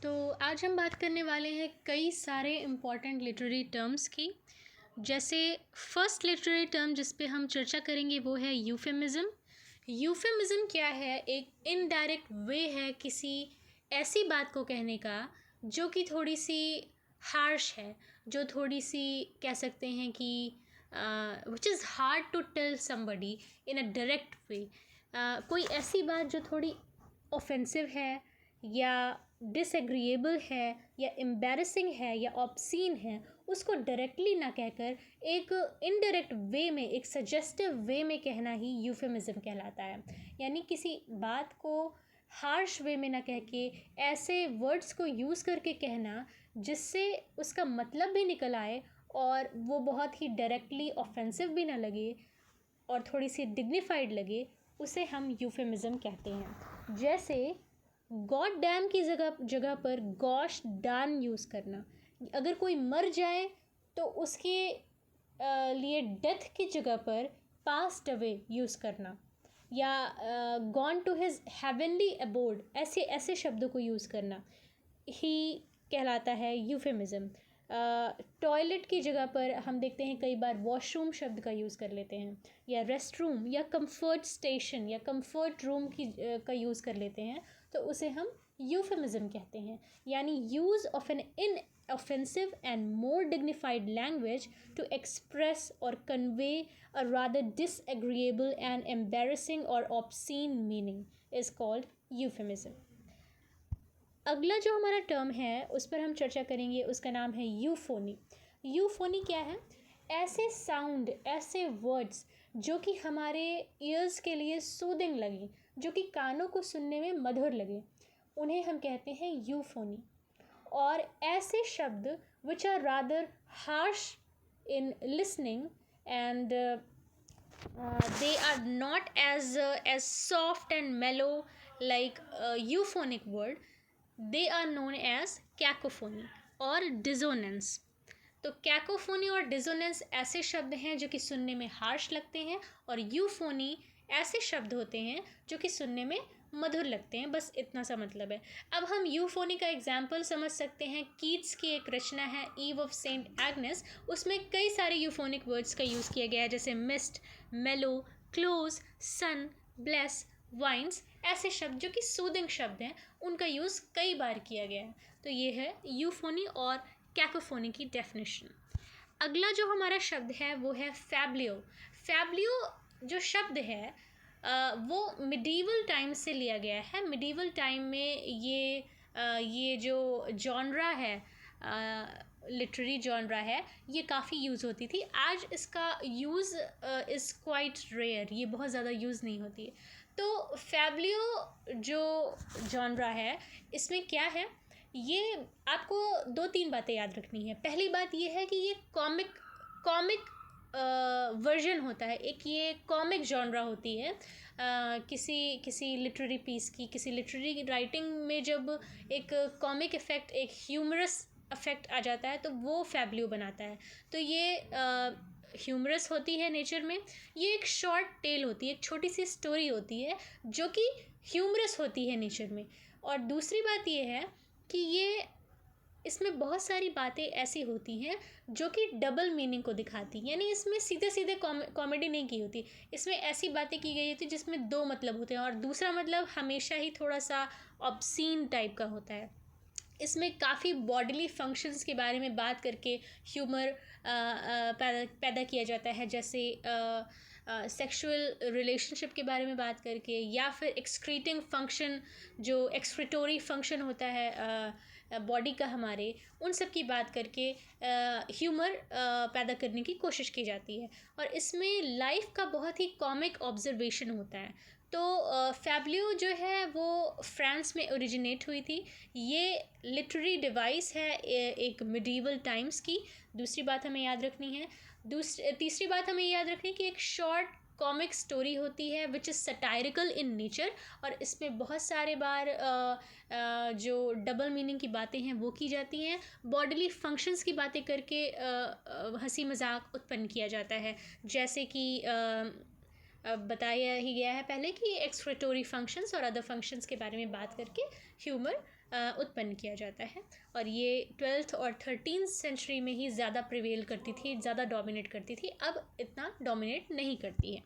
तो आज हम बात करने वाले हैं कई सारे इम्पॉर्टेंट लिटरेरी टर्म्स की। जैसे फर्स्ट लिटरेरी टर्म जिस पे हम चर्चा करेंगे वो है यूफेमिज़म। यूफेमिज़म क्या है? एक इनडायरेक्ट वे है किसी ऐसी बात को कहने का जो कि थोड़ी सी हार्श है, जो थोड़ी सी कह सकते हैं कि which is hard to tell somebody in a direct way. कोई ऐसी बात जो थोड़ी ऑफेंसिव है या डिसएग्रीएबल है या एम्बैरसिंग है या ऑब्सीन है, उसको डायरेक्टली ना कहकर एक इनडायरेक्ट वे में, एक सजेस्टिव वे में कहना ही यूफेमिज्म कहलाता है। यानी किसी बात को हार्श वे में ना कह के ऐसे वर्ड्स को यूज़ करके कहना जिससे उसका मतलब भी निकल आए और वो बहुत ही डायरेक्टली ऑफेंसिव भी ना लगे और थोड़ी सी डिग्निफाइड लगे, उसे हम यूफेमिज्म कहते हैं। जैसे गॉड डैम की जगह जगह पर गॉश डान यूज़ करना। अगर कोई मर जाए तो उसके लिए डेथ की जगह पर पास्ट अवे यूज़ करना, या gone to his heavenly abode, ऐसे ऐसे शब्दों को यूज़ करना ही कहलाता है यूफेमिज्म। टॉयलेट की जगह पर हम देखते हैं कई बार वॉशरूम शब्द का यूज़ कर लेते हैं, या रेस्ट रूम या कंफर्ट स्टेशन या कंफर्ट रूम की का यूज़ कर लेते हैं, तो उसे हम यूफेमिज्म कहते हैं। यानी use of an in offensive and more dignified language to express or convey a rather disagreeable and embarrassing or obscene meaning is called euphemism. अगला जो हमारा टर्म है उस पर हम चर्चा करेंगे, उसका नाम है यूफोनी। यूफोनी क्या है? ऐसे साउंड, ऐसे वर्ड्स जो कि हमारे ईयर्स के लिए सूदिंग लगे, जो कि कानों को सुनने में मधुर लगे, उन्हें हम कहते हैं यूफोनी। और ऐसे शब्द which are rather harsh in listening and they are not as soft and mellow like euphonic word, they are known as cacophony और dissonance। तो कैकोफोनी और डिसोनेंस ऐसे शब्द हैं जो कि सुनने में हार्श लगते हैं, और यूफोनी ऐसे शब्द होते हैं जो कि सुनने में मधुर लगते हैं। बस इतना सा मतलब है। अब हम यूफोनी का एग्जाम्पल समझ सकते हैं। कीट्स की एक रचना है ईव ऑफ सेंट एग्नेस, उसमें कई सारे यूफोनिक वर्ड्स का यूज़ किया गया है, जैसे मिस्ट, मेलो, क्लोज, सन, ब्लेस, वाइन्स। ऐसे शब्द जो कि सूदिंग शब्द हैं, उनका यूज़ कई बार किया गया है। तो ये है यूफोनी और कैकोफोनी की डेफिनेशन। अगला जो हमारा शब्द है वो है फैब्लियो। फैब्लियो जो शब्द है वो मिडीवल टाइम से लिया गया है। मिडीवल टाइम में ये जो जॉनरा है, लिटरेरी जॉनरा है, ये काफ़ी यूज़ होती थी। आज इसका यूज़ इज़ क्वाइट रेयर, ये बहुत ज़्यादा यूज़ नहीं होती है। तो फैब्लियो जो जॉनरा है, इसमें क्या है, ये आपको दो तीन बातें याद रखनी है। पहली बात ये है कि ये कॉमिक वर्जन होता है, एक ये कॉमिक जॉनरा होती है। किसी लिटरेरी पीस की, किसी लिटरेरी राइटिंग में जब एक कॉमिक इफ़ेक्ट, एक ह्यूमरस इफ़ेक्ट आ जाता है तो वो फैब्लियो बनाता है। तो ये ह्यूमरस होती है नेचर में। ये एक शॉर्ट टेल होती है, एक छोटी सी स्टोरी होती है जो कि ह्यूमरस होती है नेचर में। और दूसरी बात ये है कि ये इसमें बहुत सारी बातें ऐसी होती हैं जो कि डबल मीनिंग को दिखाती हैं। यानी इसमें सीधे सीधे कॉमेडी नहीं की होती, इसमें ऐसी बातें की गई होती जिसमें दो मतलब होते हैं, और दूसरा मतलब हमेशा ही थोड़ा सा ऑब्सीन टाइप का होता है। इसमें काफ़ी बॉडीली फंक्शंस के बारे में बात करके ह्यूमर पैदा किया जाता है, जैसे सेक्सुअल रिलेशनशिप के बारे में बात करके, या फिर एक्सक्रीटिंग फंक्शन, जो एक्सक्रीटोरी फंक्शन होता है बॉडी का हमारे, उन सब की बात करके ह्यूमर पैदा करने की कोशिश की जाती है। और इसमें लाइफ का बहुत ही कॉमिक ऑब्जर्वेशन होता है। तो फैब्लियो जो है वो फ्रांस में ओरिजिनेट हुई थी। ये लिटरेरी डिवाइस है एक मिडीवल टाइम्स की। दूसरी बात हमें याद रखनी है, तीसरी बात हमें याद रखनी है कि एक शॉर्ट कॉमिक स्टोरी होती है which is satirical in nature, और इसमें बहुत सारे बार जो डबल मीनिंग की बातें हैं वो की जाती हैं। बॉडीली फंक्शंस की बातें करके हंसी मजाक उत्पन्न किया जाता है, जैसे कि बताया ही गया है पहले कि एक्सक्रीटोरी फंक्शंस और अदर फंक्शंस के बारे में बात करके ह्यूमर उत्पन्न किया जाता है और ये 12th और 13th सेंचुरी में ही ज़्यादा प्रिवेल करती थी, ज़्यादा डोमिनेट करती थी, अब इतना डोमिनेट नहीं करती है।